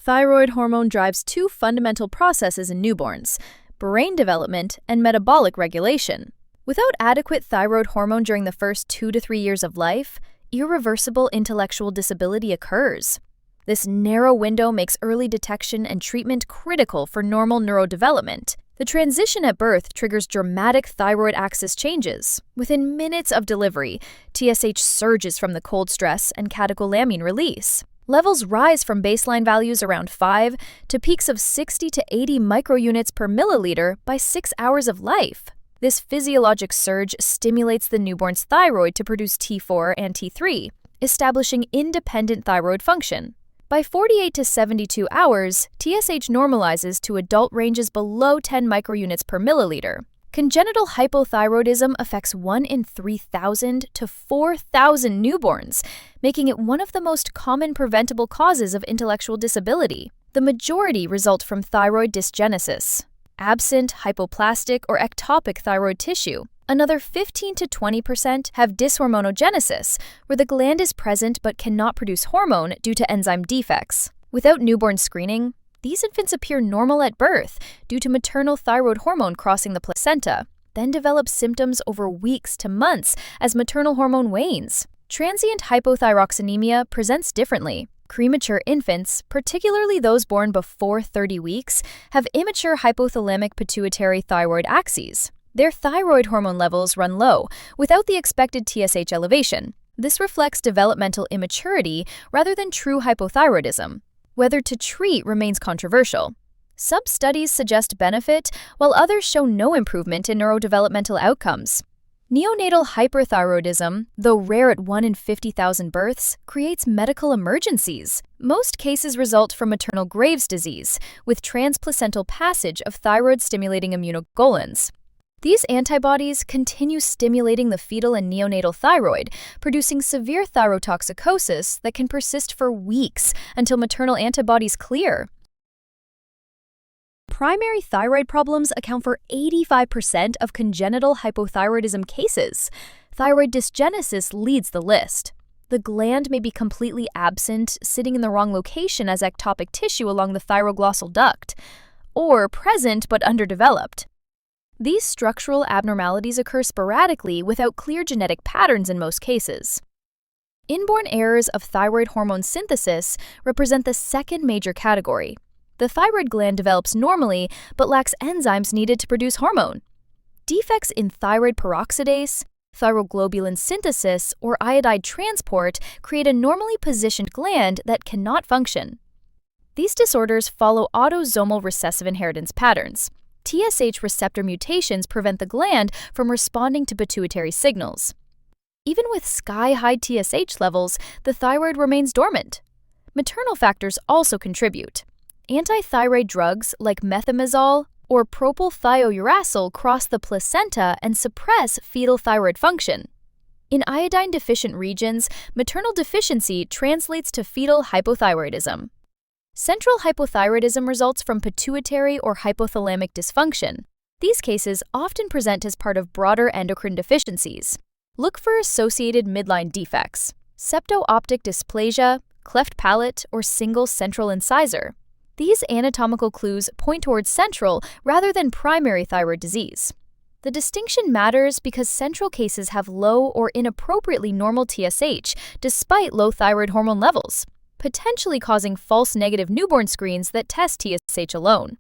Thyroid hormone drives two fundamental processes in newborns: brain development and metabolic regulation. Without adequate thyroid hormone during the first 2 to 3 years of life, irreversible intellectual disability occurs. This narrow window makes early detection and treatment critical for normal neurodevelopment. The transition at birth triggers dramatic thyroid axis changes. Within minutes of delivery, TSH surges from the cold stress and catecholamine release. Levels rise from baseline values around 5 to peaks of 60 to 80 microunits per milliliter by 6 hours of life. This physiologic surge stimulates the newborn's thyroid to produce T4 and T3, establishing independent thyroid function. By 48 to 72 hours, TSH normalizes to adult ranges below 10 microunits per milliliter. Congenital hypothyroidism affects 1 in 3,000 to 4,000 newborns, making it one of the most common preventable causes of intellectual disability. The majority result from thyroid dysgenesis, absent hypoplastic or ectopic thyroid tissue. Another 15 to 20% have dyshormonogenesis, where the gland is present but cannot produce hormone due to enzyme defects. Without newborn screening, these infants appear normal at birth due to maternal thyroid hormone crossing the placenta, then develop symptoms over weeks to months as maternal hormone wanes. Transient hypothyroxanemia presents differently. Premature infants, particularly those born before 30 weeks, have immature hypothalamic pituitary thyroid axes. Their thyroid hormone levels run low, without the expected TSH elevation. This reflects developmental immaturity rather than true hypothyroidism. Whether to treat remains controversial. Some studies suggest benefit, while others show no improvement in neurodevelopmental outcomes. Neonatal hyperthyroidism, though rare at 1 in 50,000 births, creates medical emergencies. Most cases result from maternal Graves' disease, with transplacental passage of thyroid-stimulating immunoglobulins. These antibodies continue stimulating the fetal and neonatal thyroid, producing severe thyrotoxicosis that can persist for weeks until maternal antibodies clear. Primary thyroid problems account for 85% of congenital hypothyroidism cases. Thyroid dysgenesis leads the list. The gland may be completely absent, sitting in the wrong location as ectopic tissue along the thyroglossal duct, or present but underdeveloped. These structural abnormalities occur sporadically without clear genetic patterns in most cases. Inborn errors of thyroid hormone synthesis represent the second major category. The thyroid gland develops normally but lacks enzymes needed to produce hormone. Defects in thyroid peroxidase, thyroglobulin synthesis, or iodide transport create a normally positioned gland that cannot function. These disorders follow autosomal recessive inheritance patterns. TSH receptor mutations prevent the gland from responding to pituitary signals. Even with sky-high TSH levels, the thyroid remains dormant. Maternal factors also contribute. Antithyroid drugs like methimazole or propylthiouracil cross the placenta and suppress fetal thyroid function. In iodine-deficient regions, maternal deficiency translates to fetal hypothyroidism. Central hypothyroidism results from pituitary or hypothalamic dysfunction. These cases often present as part of broader endocrine deficiencies. Look for associated midline defects: septo-optic dysplasia, cleft palate, or single central incisor. These anatomical clues point towards central rather than primary thyroid disease. The distinction matters because central cases have low or inappropriately normal TSH despite low thyroid hormone levels, potentially causing false negative newborn screens that test TSH alone.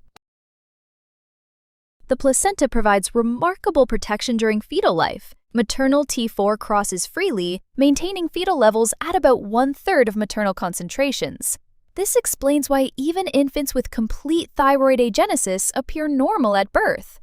The placenta provides remarkable protection during fetal life. Maternal T4 crosses freely, maintaining fetal levels at about 1/3 of maternal concentrations. This explains why even infants with complete thyroid agenesis appear normal at birth.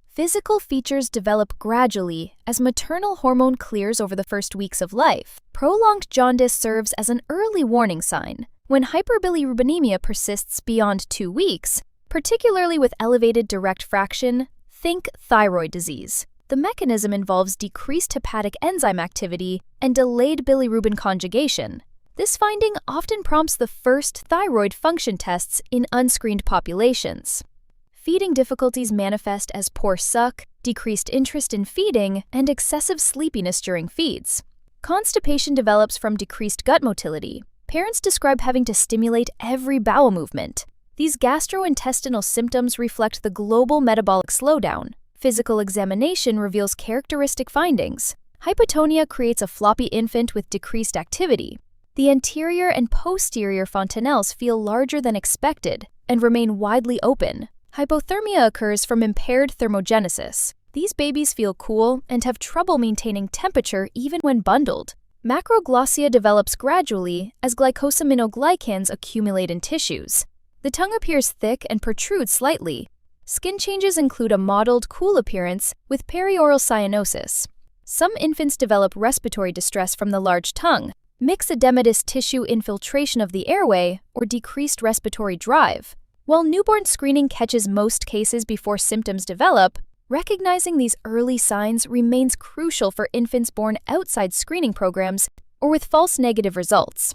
Physical features develop gradually as maternal hormone clears over the first weeks of life. Prolonged jaundice serves as an early warning sign. When hyperbilirubinemia persists beyond 2 weeks, particularly with elevated direct fraction, think thyroid disease. The mechanism involves decreased hepatic enzyme activity and delayed bilirubin conjugation. This finding often prompts the first thyroid function tests in unscreened populations. Feeding difficulties manifest as poor suck, decreased interest in feeding, and excessive sleepiness during feeds. Constipation develops from decreased gut motility. Parents describe having to stimulate every bowel movement. These gastrointestinal symptoms reflect the global metabolic slowdown. Physical examination reveals characteristic findings. Hypotonia creates a floppy infant with decreased activity. The anterior and posterior fontanelles feel larger than expected and remain widely open. Hypothermia occurs from impaired thermogenesis. These babies feel cool and have trouble maintaining temperature even when bundled. Macroglossia develops gradually as glycosaminoglycans accumulate in tissues. The tongue appears thick and protrudes slightly. Skin changes include a mottled, cool appearance with perioral cyanosis. Some infants develop respiratory distress from the large tongue, myxedematous tissue infiltration of the airway, or decreased respiratory drive. While newborn screening catches most cases before symptoms develop, recognizing these early signs remains crucial for infants born outside screening programs or with false negative results.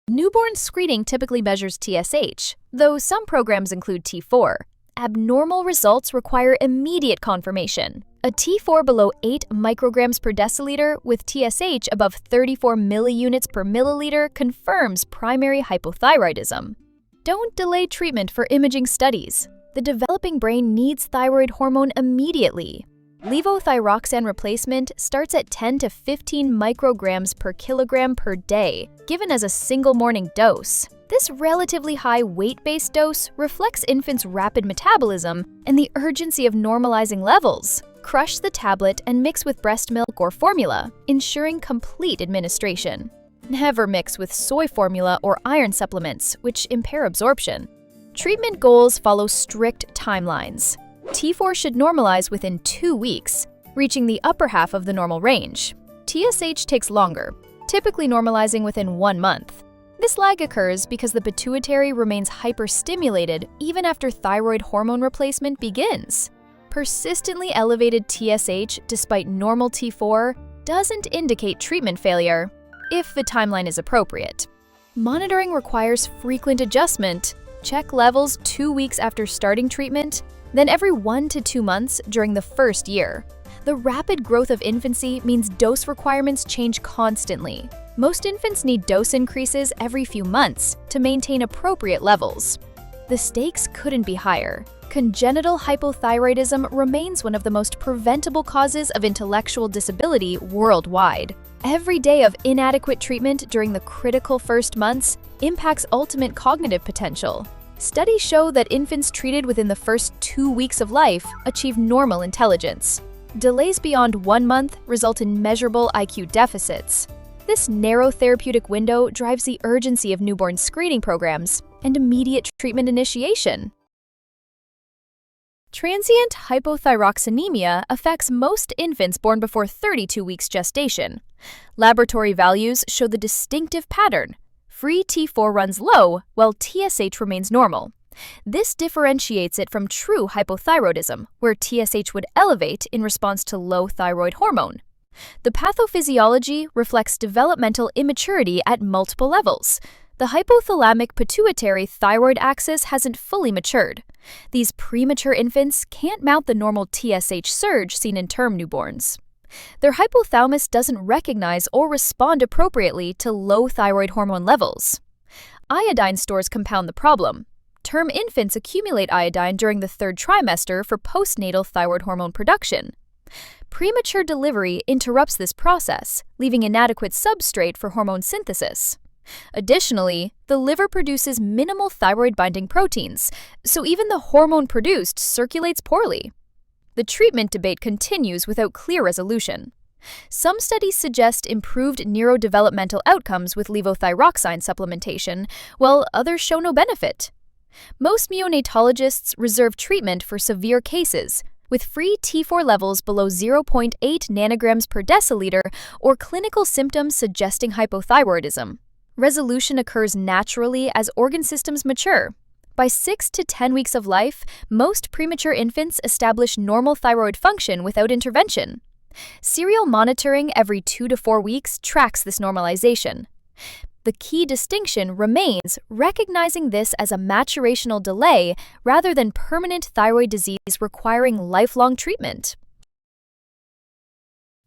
Newborn screening typically measures TSH, though some programs include T4. Abnormal results require immediate confirmation. A T4 below 8 micrograms per deciliter with TSH above 34 milliunits per milliliter confirms primary hypothyroidism. Don't delay treatment for imaging studies. The developing brain needs thyroid hormone immediately. Levothyroxine replacement starts at 10 to 15 micrograms per kilogram per day, given as a single morning dose. This relatively high weight-based dose reflects infants' rapid metabolism and the urgency of normalizing levels. Crush the tablet and mix with breast milk or formula, ensuring complete administration. Never mix with soy formula or iron supplements, which impair absorption. Treatment goals follow strict timelines. T4 should normalize within 2 weeks, reaching the upper half of the normal range. TSH takes longer, typically normalizing within 1 month. This lag occurs because the pituitary remains hyperstimulated even after thyroid hormone replacement begins. Persistently elevated TSH despite normal T4 doesn't indicate treatment failure if the timeline is appropriate. Monitoring requires frequent adjustment. Check levels 2 weeks after starting treatment, then every 1 to 2 months during the first year. The rapid growth of infancy means dose requirements change constantly. Most infants need dose increases every few months to maintain appropriate levels. The stakes couldn't be higher. Congenital hypothyroidism remains one of the most preventable causes of intellectual disability worldwide. Every day of inadequate treatment during the critical first months impacts ultimate cognitive potential. Studies show that infants treated within the first 2 weeks of life achieve normal intelligence. Delays beyond 1 month result in measurable IQ deficits. This narrow therapeutic window drives the urgency of newborn screening programs and immediate treatment initiation. Transient hypothyroxanemia affects most infants born before 32 weeks gestation. Laboratory values show the distinctive pattern. Free T4 runs low, while TSH remains normal. This differentiates it from true hypothyroidism, where TSH would elevate in response to low thyroid hormone. The pathophysiology reflects developmental immaturity at multiple levels. The hypothalamic pituitary thyroid axis hasn't fully matured. These premature infants can't mount the normal TSH surge seen in term newborns. Their hypothalamus doesn't recognize or respond appropriately to low thyroid hormone levels. Iodine stores compound the problem. Term infants accumulate iodine during the 3rd trimester for postnatal thyroid hormone production. Premature delivery interrupts this process, leaving inadequate substrate for hormone synthesis. Additionally, the liver produces minimal thyroid-binding proteins, so even the hormone produced circulates poorly. The treatment debate continues without clear resolution. Some studies suggest improved neurodevelopmental outcomes with levothyroxine supplementation, while others show no benefit. Most neonatologists reserve treatment for severe cases, with free T4 levels below 0.8 nanograms per deciliter or clinical symptoms suggesting hypothyroidism. Resolution occurs naturally as organ systems mature. By 6 to 10 weeks of life, most premature infants establish normal thyroid function without intervention. Serial monitoring every 2 to 4 weeks tracks this normalization. The key distinction remains recognizing this as a maturational delay rather than permanent thyroid disease requiring lifelong treatment.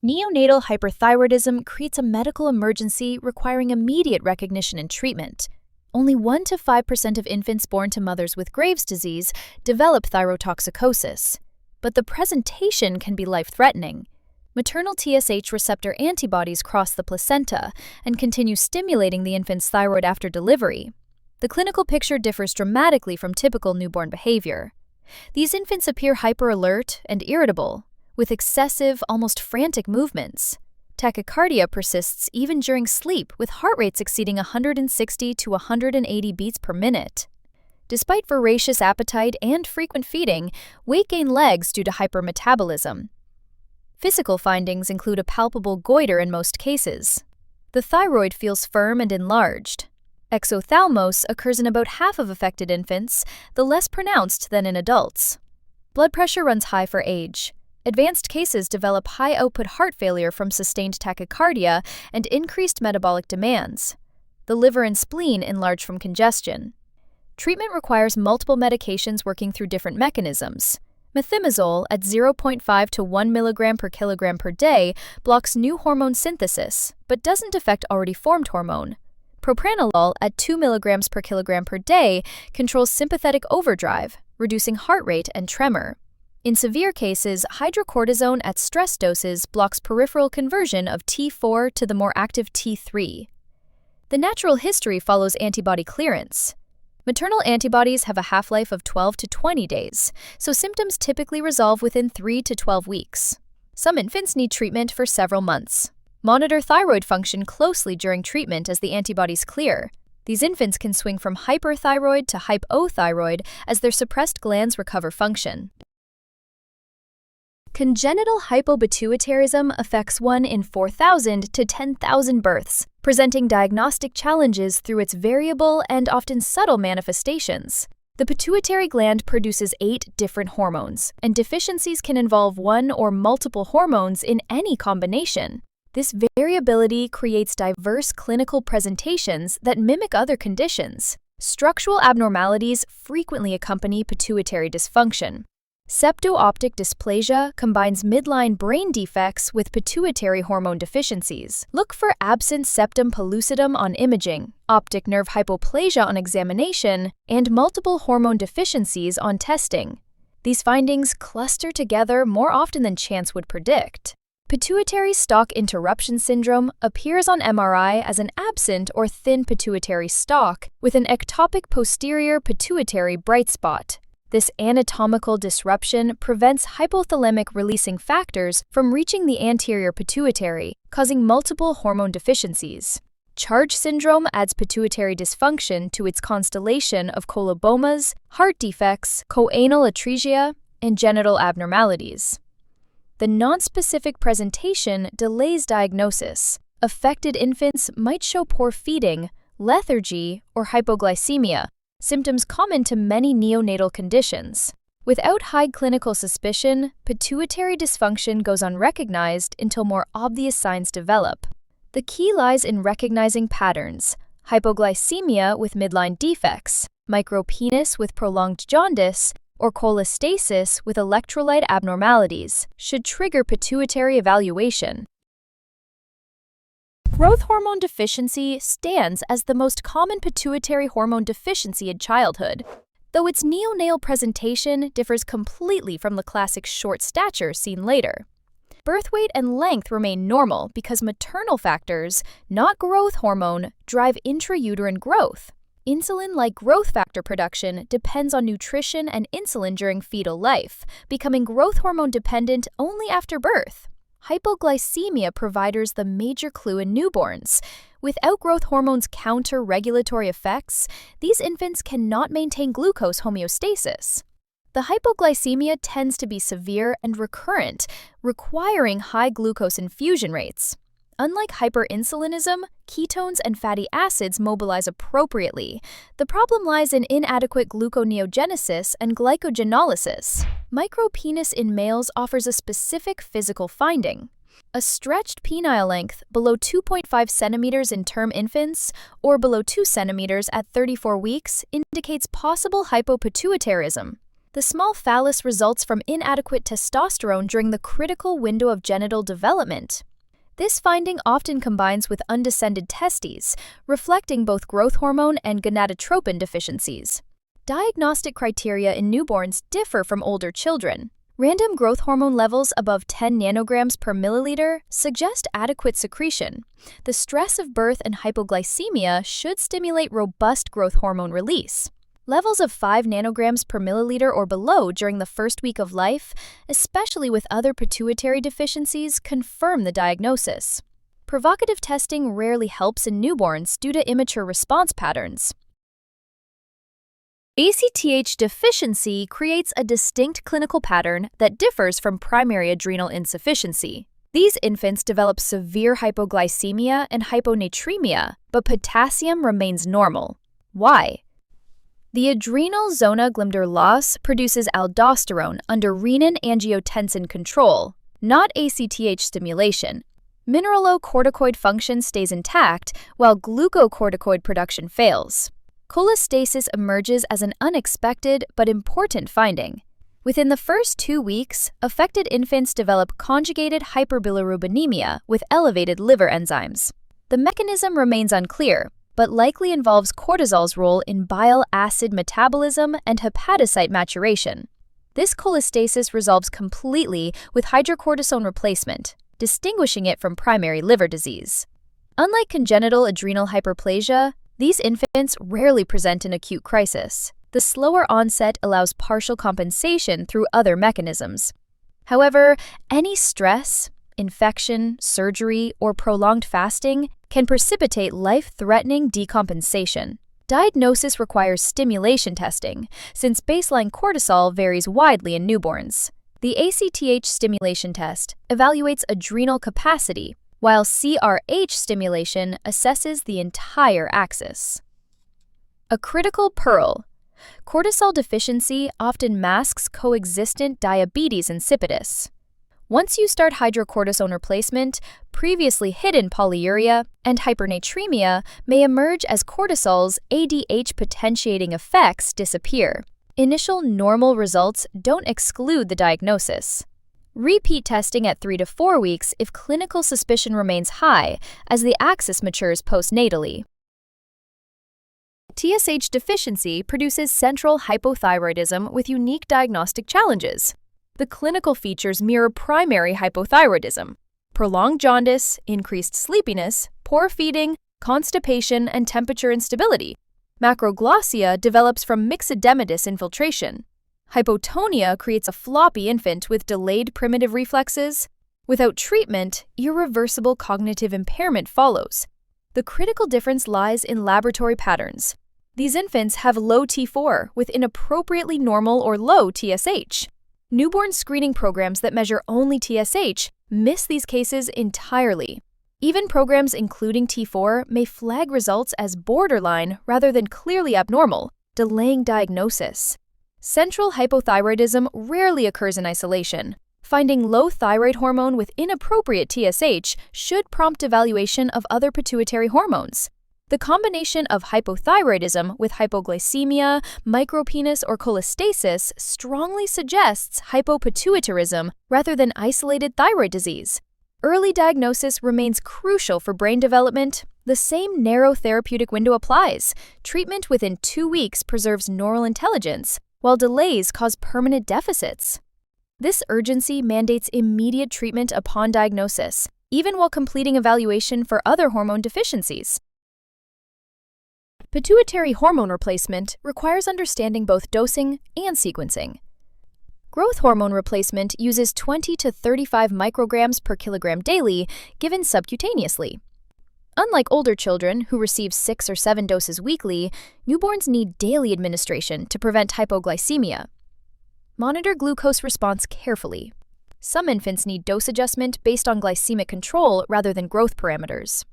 Neonatal hyperthyroidism creates a medical emergency requiring immediate recognition and treatment. Only 1 to 5% of infants born to mothers with Graves' disease develop thyrotoxicosis, but the presentation can be life-threatening. Maternal TSH receptor antibodies cross the placenta and continue stimulating the infant's thyroid after delivery. The clinical picture differs dramatically from typical newborn behavior. These infants appear hyper-alert and irritable, with excessive, almost frantic movements. Tachycardia persists even during sleep, with heart rates exceeding 160 to 180 beats per minute. Despite voracious appetite and frequent feeding, weight gain lags due to hypermetabolism. Physical findings include a palpable goiter in most cases. The thyroid feels firm and enlarged. Exophthalmos occurs in about half of affected infants, though less pronounced than in adults. Blood pressure runs high for age. Advanced cases develop high-output heart failure from sustained tachycardia and increased metabolic demands. The liver and spleen enlarge from congestion. Treatment requires multiple medications working through different mechanisms. Methimazole at 0.5 to 1 mg per kilogram per day blocks new hormone synthesis, but doesn't affect already formed hormone. Propranolol at 2 mg per kilogram per day controls sympathetic overdrive, reducing heart rate and tremor. In severe cases, hydrocortisone at stress doses blocks peripheral conversion of T4 to the more active T3. The natural history follows antibody clearance. Maternal antibodies have a half-life of 12 to 20 days, so symptoms typically resolve within 3 to 12 weeks. Some infants need treatment for several months. Monitor thyroid function closely during treatment as the antibodies clear. These infants can swing from hyperthyroid to hypothyroid as their suppressed glands recover function. Congenital hypopituitarism affects 1 in 4,000 to 10,000 births, presenting diagnostic challenges through its variable and often subtle manifestations. The pituitary gland produces 8 different hormones, and deficiencies can involve 1 or multiple hormones in any combination. This variability creates diverse clinical presentations that mimic other conditions. Structural abnormalities frequently accompany pituitary dysfunction. Septo-optic dysplasia combines midline brain defects with pituitary hormone deficiencies. Look for absent septum pellucidum on imaging, optic nerve hypoplasia on examination, and multiple hormone deficiencies on testing. These findings cluster together more often than chance would predict. Pituitary stalk interruption syndrome appears on MRI as an absent or thin pituitary stalk with an ectopic posterior pituitary bright spot. This anatomical disruption prevents hypothalamic-releasing factors from reaching the anterior pituitary, causing multiple hormone deficiencies. Charge syndrome adds pituitary dysfunction to its constellation of colobomas, heart defects, choanal atresia, and genital abnormalities. The nonspecific presentation delays diagnosis. Affected infants might show poor feeding, lethargy, or hypoglycemia, symptoms common to many neonatal conditions. Without high clinical suspicion, pituitary dysfunction goes unrecognized until more obvious signs develop. The key lies in recognizing patterns: hypoglycemia with midline defects, micropenis with prolonged jaundice, or cholestasis with electrolyte abnormalities should trigger pituitary evaluation. Growth hormone deficiency stands as the most common pituitary hormone deficiency in childhood, though its neonatal presentation differs completely from the classic short stature seen later. Birth weight and length remain normal because maternal factors, not growth hormone, drive intrauterine growth. Insulin-like growth factor production depends on nutrition and insulin during fetal life, becoming growth hormone dependent only after birth. Hypoglycemia provides the major clue in newborns. Without growth hormones' counter-regulatory effects, these infants cannot maintain glucose homeostasis. The hypoglycemia tends to be severe and recurrent, requiring high glucose infusion rates. Unlike hyperinsulinism, ketones and fatty acids mobilize appropriately. The problem lies in inadequate gluconeogenesis and glycogenolysis. Micropenis in males offers a specific physical finding. A stretched penile length below 2.5 centimeters in term infants or below 2 centimeters at 34 weeks indicates possible hypopituitarism. The The small phallus results from inadequate testosterone during the critical window of genital development. This finding often combines with undescended testes, reflecting both growth hormone and gonadotropin deficiencies. Diagnostic criteria in newborns differ from older children. Random growth hormone levels above 10 nanograms per milliliter suggest adequate secretion. The stress of birth and hypoglycemia should stimulate robust growth hormone release. Levels of 5 nanograms per milliliter or below during the first week of life, especially with other pituitary deficiencies, confirm the diagnosis. Provocative testing rarely helps in newborns due to immature response patterns. ACTH deficiency creates a distinct clinical pattern that differs from primary adrenal insufficiency. These infants develop severe hypoglycemia and hyponatremia, but potassium remains normal. Why? The adrenal zona glimmer loss produces aldosterone under renin-angiotensin control, not ACTH stimulation. Mineralocorticoid function stays intact while glucocorticoid production fails. Cholestasis emerges as an unexpected but important finding. Within the first 2 weeks, affected infants develop conjugated hyperbilirubinemia with elevated liver enzymes. The mechanism remains unclear, but likely involves cortisol's role in bile acid metabolism and hepatocyte maturation. This cholestasis resolves completely with hydrocortisone replacement, distinguishing it from primary liver disease. Unlike congenital adrenal hyperplasia, these infants rarely present an acute crisis. The slower onset allows partial compensation through other mechanisms. However, any stress, infection, surgery, or prolonged fasting can precipitate life-threatening decompensation. Diagnosis requires stimulation testing, since baseline cortisol varies widely in newborns. The ACTH stimulation test evaluates adrenal capacity, while CRH stimulation assesses the entire axis. A critical pearl. Cortisol deficiency often masks coexistent diabetes insipidus. Once you start hydrocortisone replacement, previously hidden polyuria and hypernatremia may emerge as cortisol's ADH potentiating effects disappear. Initial normal results don't exclude the diagnosis. Repeat testing at 3 to 4 weeks if clinical suspicion remains high as the axis matures postnatally. TSH deficiency produces central hypothyroidism with unique diagnostic challenges. The clinical features mirror primary hypothyroidism: prolonged jaundice, increased sleepiness, poor feeding, constipation, and temperature instability. Macroglossia develops from myxodematous infiltration. Hypotonia creates a floppy infant with delayed primitive reflexes. Without treatment, irreversible cognitive impairment follows. The critical difference lies in laboratory patterns. These infants have low T4 with inappropriately normal or low TSH. Newborn screening programs that measure only TSH miss these cases entirely. Even programs including T4 may flag results as borderline rather than clearly abnormal, delaying diagnosis. Central hypothyroidism rarely occurs in isolation. Finding low thyroid hormone with inappropriate TSH should prompt evaluation of other pituitary hormones. The combination of hypothyroidism with hypoglycemia, micropenis, or cholestasis strongly suggests hypopituitarism rather than isolated thyroid disease. Early diagnosis remains crucial for brain development. The same narrow therapeutic window applies. Treatment within 2 weeks preserves neural intelligence, while delays cause permanent deficits. This urgency mandates immediate treatment upon diagnosis, even while completing evaluation for other hormone deficiencies. Pituitary hormone replacement requires understanding both dosing and sequencing. Growth hormone replacement uses 20 to 35 micrograms per kilogram daily, given subcutaneously. Unlike older children who receive 6 or 7 doses weekly, newborns need daily administration to prevent hypoglycemia. Monitor glucose response carefully. Some infants need dose adjustment based on glycemic control rather than growth parameters.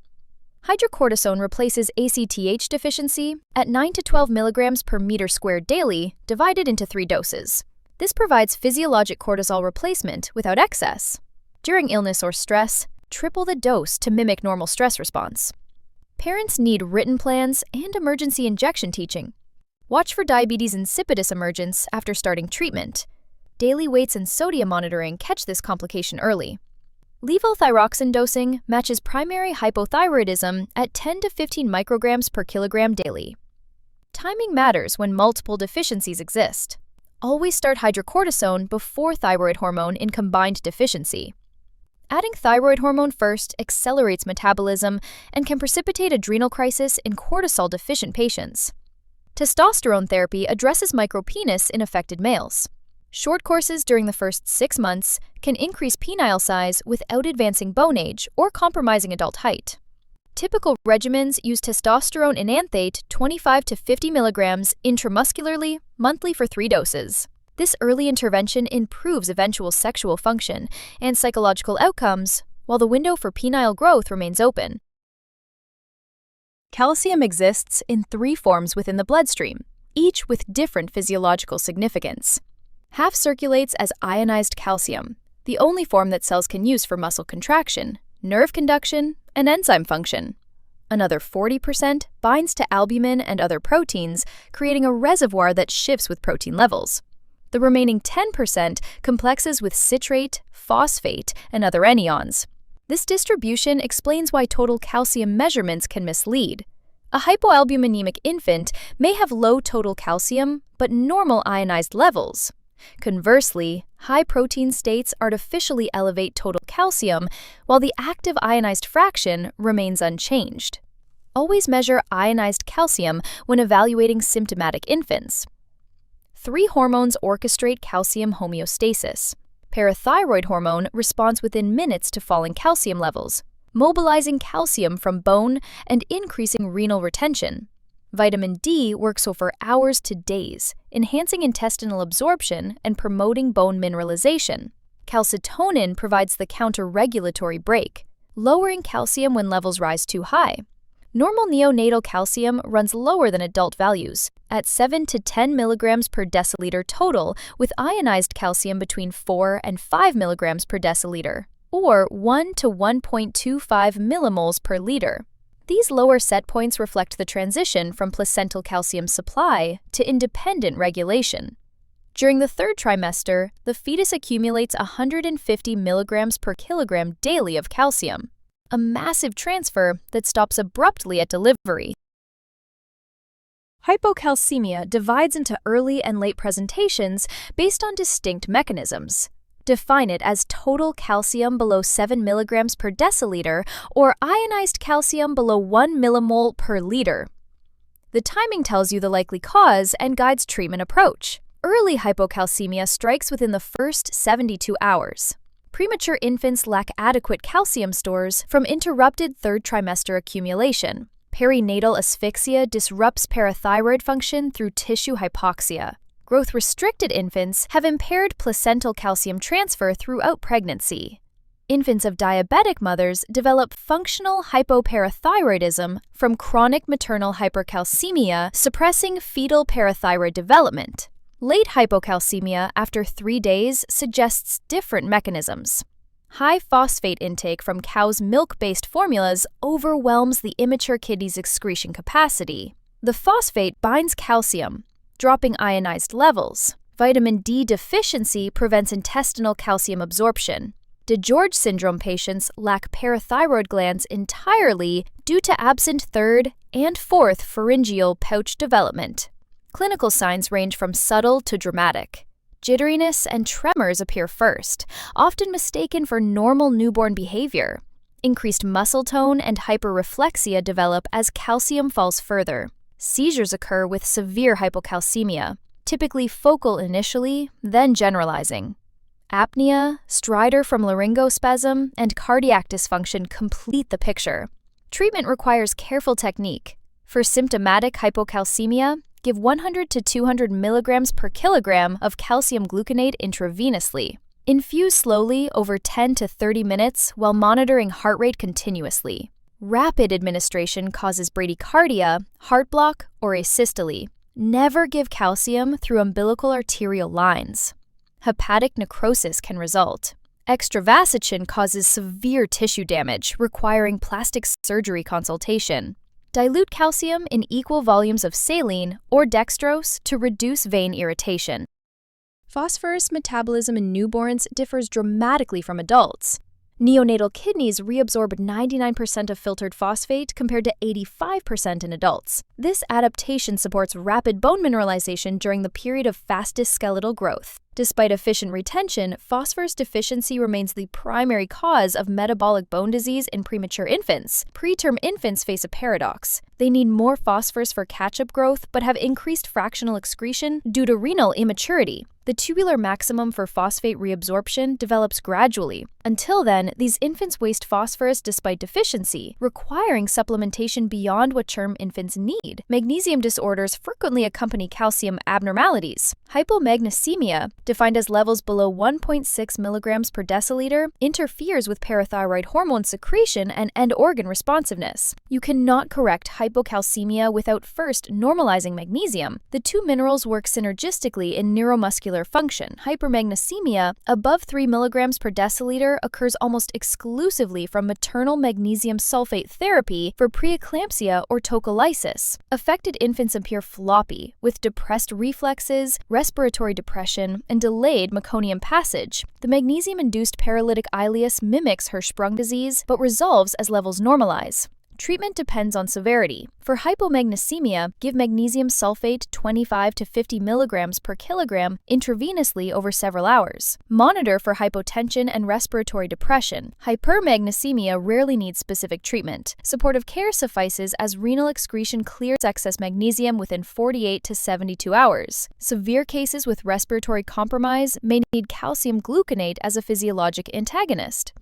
Hydrocortisone replaces ACTH deficiency at 9 to 12 milligrams per meter squared daily, divided into 3 doses. This provides physiologic cortisol replacement without excess. During illness or stress, triple the dose to mimic normal stress response. Parents need written plans and emergency injection teaching. Watch for diabetes insipidus emergence after starting treatment. Daily weights and sodium monitoring catch this complication early. Levothyroxine dosing matches primary hypothyroidism at 10 to 15 micrograms per kilogram daily. Timing matters when multiple deficiencies exist. Always start hydrocortisone before thyroid hormone in combined deficiency. Adding thyroid hormone first accelerates metabolism and can precipitate adrenal crisis in cortisol-deficient patients. Testosterone therapy addresses micropenis in affected males. Short courses during the first 6 months can increase penile size without advancing bone age or compromising adult height. Typical regimens use testosterone enanthate 25 to 50 milligrams intramuscularly monthly for 3 doses. This early intervention improves eventual sexual function and psychological outcomes, while the window for penile growth remains open. Calcium exists in 3 forms within the bloodstream, each with different physiological significance. Half circulates as ionized calcium, the only form that cells can use for muscle contraction, nerve conduction, and enzyme function. Another 40% binds to albumin and other proteins, creating a reservoir that shifts with protein levels. The remaining 10% complexes with citrate, phosphate, and other anions. This distribution explains why total calcium measurements can mislead. A hypoalbuminemic infant may have low total calcium, but normal ionized levels. Conversely, high protein states artificially elevate total calcium, while the active ionized fraction remains unchanged. Always measure ionized calcium when evaluating symptomatic infants. 3 hormones orchestrate calcium homeostasis. Parathyroid hormone responds within minutes to falling calcium levels, mobilizing calcium from bone and increasing renal retention. Vitamin D works over hours to days, enhancing intestinal absorption and promoting bone mineralization. Calcitonin provides the counter-regulatory brake, lowering calcium when levels rise too high. Normal neonatal calcium runs lower than adult values, at 7 to 10 milligrams per deciliter total, with ionized calcium between 4 and 5 milligrams per deciliter, or 1 to 1.25 millimoles per liter. These lower set points reflect the transition from placental calcium supply to independent regulation. During the 3rd trimester, the fetus accumulates 150 milligrams per kilogram daily of calcium, a massive transfer that stops abruptly at delivery. Hypocalcemia divides into early and late presentations based on distinct mechanisms. Define it as total calcium below 7 milligrams per deciliter or ionized calcium below 1 millimole per liter. The timing tells you the likely cause and guides treatment approach. Early hypocalcemia strikes within the first 72 hours. Premature infants lack adequate calcium stores from interrupted 3rd trimester accumulation. Perinatal asphyxia disrupts parathyroid function through tissue hypoxia. Growth-restricted infants have impaired placental calcium transfer throughout pregnancy. Infants of diabetic mothers develop functional hypoparathyroidism from chronic maternal hypercalcemia, suppressing fetal parathyroid development. Late hypocalcemia after 3 days suggests different mechanisms. High phosphate intake from cow's milk-based formulas overwhelms the immature kidney's excretion capacity. The phosphate binds calcium, dropping ionized levels. Vitamin D deficiency prevents intestinal calcium absorption. DeGeorge syndrome patients lack parathyroid glands entirely due to absent 3rd and 4th pharyngeal pouch development. Clinical signs range from subtle to dramatic. Jitteriness and tremors appear first, often mistaken for normal newborn behavior. Increased muscle tone and hyperreflexia develop as calcium falls further. Seizures occur with severe hypocalcemia, typically focal initially, then generalizing. Apnea, stridor from laryngospasm, and cardiac dysfunction complete the picture. Treatment requires careful technique. For symptomatic hypocalcemia, give 100 to 200 milligrams per kilogram of calcium gluconate intravenously. Infuse slowly over 10 to 30 minutes while monitoring heart rate continuously. Rapid administration causes bradycardia, heart block, or asystole. Never give calcium through umbilical arterial lines. Hepatic necrosis can result. Extravasation causes severe tissue damage, requiring plastic surgery consultation. Dilute calcium in equal volumes of saline or dextrose to reduce vein irritation. Phosphorus metabolism in newborns differs dramatically from adults. Neonatal kidneys reabsorb 99% of filtered phosphate compared to 85% in adults. This adaptation supports rapid bone mineralization during the period of fastest skeletal growth. Despite efficient retention, phosphorus deficiency remains the primary cause of metabolic bone disease in premature infants. Preterm infants face a paradox. They need more phosphorus for catch-up growth but have increased fractional excretion due to renal immaturity. The tubular maximum for phosphate reabsorption develops gradually. Until then, these infants waste phosphorus despite deficiency, requiring supplementation beyond what term infants need. Magnesium disorders frequently accompany calcium abnormalities. Hypomagnesemia, defined as levels below 1.6 milligrams per deciliter, interferes with parathyroid hormone secretion and end organ responsiveness. You cannot correct hypocalcemia without first normalizing magnesium. The two minerals work synergistically in neuromuscular function. Hypermagnesemia, above 3 milligrams per deciliter, occurs almost exclusively from maternal magnesium sulfate therapy for preeclampsia or tocolysis. Affected infants appear floppy, with depressed reflexes, respiratory depression, and delayed meconium passage. The magnesium-induced paralytic ileus mimics Hirschsprung disease, but resolves as levels normalize. Treatment depends on severity. For hypomagnesemia, give magnesium sulfate 25 to 50 milligrams per kilogram intravenously over several hours. Monitor for hypotension and respiratory depression. Hypermagnesemia rarely needs specific treatment. Supportive care suffices as renal excretion clears excess magnesium within 48 to 72 hours. Severe cases with respiratory compromise may need calcium gluconate as a physiologic antagonist.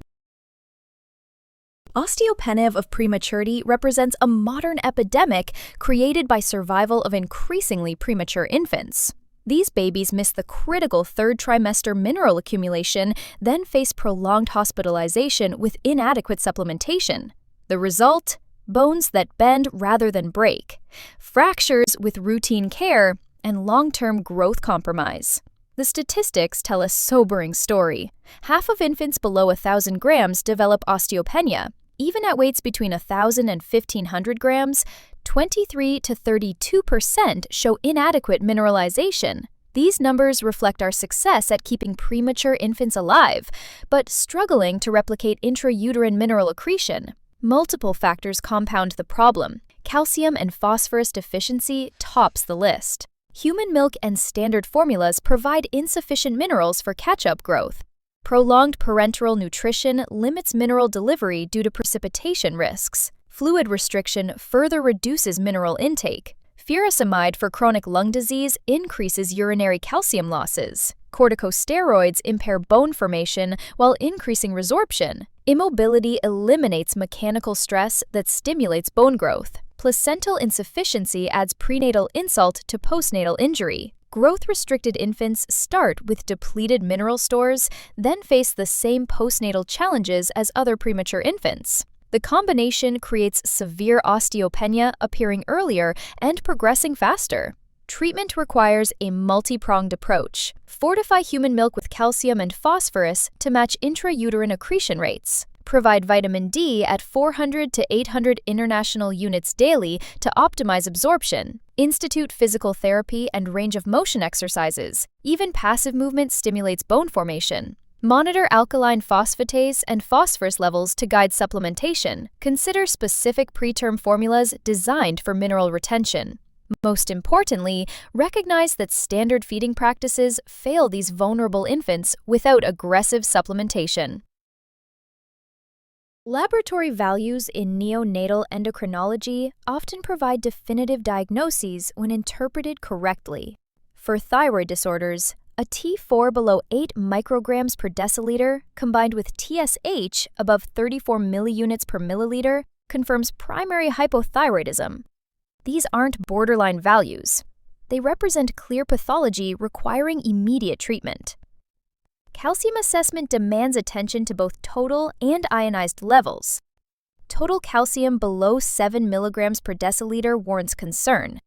Osteopenia of prematurity represents a modern epidemic created by survival of increasingly premature infants. These babies miss the critical third trimester mineral accumulation, then face prolonged hospitalization with inadequate supplementation. The result? Bones that bend rather than break, fractures with routine care, and long-term growth compromise. The statistics tell a sobering story. Half of infants below 1,000 grams develop osteopenia. Even at weights between 1,000 and 1,500 grams, 23 to 32% show inadequate mineralization. These numbers reflect our success at keeping premature infants alive, but struggling to replicate intrauterine mineral accretion. Multiple factors compound the problem. Calcium and phosphorus deficiency tops the list. Human milk and standard formulas provide insufficient minerals for catch-up growth. Prolonged parenteral nutrition limits mineral delivery due to precipitation risks. Fluid restriction further reduces mineral intake. Furosemide for chronic lung disease increases urinary calcium losses. Corticosteroids impair bone formation while increasing resorption. Immobility eliminates mechanical stress that stimulates bone growth. Placental insufficiency adds prenatal insult to postnatal injury. Growth-restricted infants start with depleted mineral stores, then face the same postnatal challenges as other premature infants. The combination creates severe osteopenia appearing earlier and progressing faster. Treatment requires a multi-pronged approach. Fortify human milk with calcium and phosphorus to match intrauterine accretion rates. Provide vitamin D at 400 to 800 international units daily to optimize absorption. Institute physical therapy and range of motion exercises. Even passive movement stimulates bone formation. Monitor alkaline phosphatase and phosphorus levels to guide supplementation. Consider specific preterm formulas designed for mineral retention. Most importantly, recognize that standard feeding practices fail these vulnerable infants without aggressive supplementation. Laboratory values in neonatal endocrinology often provide definitive diagnoses when interpreted correctly. For thyroid disorders, a T4 below 8 micrograms per deciliter combined with TSH above 34 milliunits per milliliter confirms primary hypothyroidism. These aren't borderline values. They represent clear pathology requiring immediate treatment. Calcium assessment demands attention to both total and ionized levels. Total calcium below 7 milligrams per deciliter warrants concern,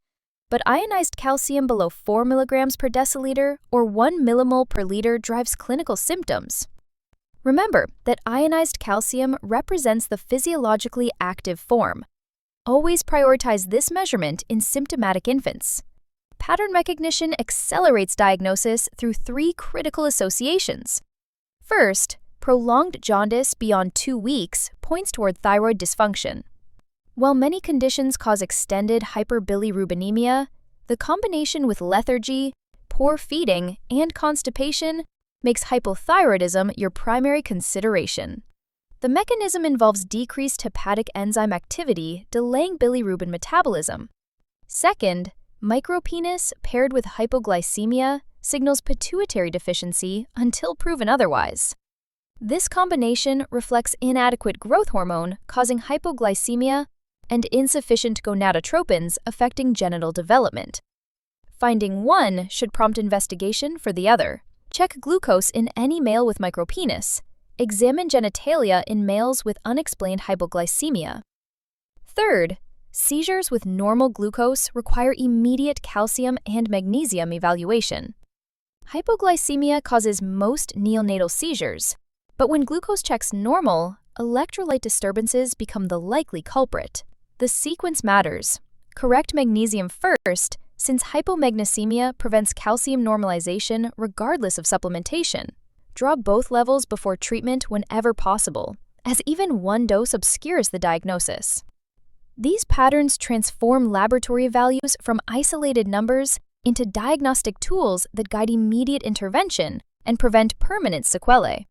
but ionized calcium below 4 milligrams per deciliter or 1 millimole per liter drives clinical symptoms. Remember that ionized calcium represents the physiologically active form. Always prioritize this measurement in symptomatic infants. Pattern recognition accelerates diagnosis through 3 critical associations. First, prolonged jaundice beyond 2 weeks points toward thyroid dysfunction. While many conditions cause extended hyperbilirubinemia, the combination with lethargy, poor feeding, and constipation makes hypothyroidism your primary consideration. The mechanism involves decreased hepatic enzyme activity, delaying bilirubin metabolism. Second, micropenis paired with hypoglycemia signals pituitary deficiency until proven otherwise. This combination reflects inadequate growth hormone causing hypoglycemia and insufficient gonadotropins affecting genital development. Finding one should prompt investigation for the other. Check glucose in any male with micropenis. Examine genitalia in males with unexplained hypoglycemia. Third, seizures with normal glucose require immediate calcium and magnesium evaluation. Hypoglycemia causes most neonatal seizures, but when glucose checks normal, electrolyte disturbances become the likely culprit. The sequence matters. Correct magnesium first, since hypomagnesemia prevents calcium normalization regardless of supplementation. Draw both levels before treatment whenever possible, as even one dose obscures the diagnosis. These patterns transform laboratory values from isolated numbers into diagnostic tools that guide immediate intervention and prevent permanent sequelae.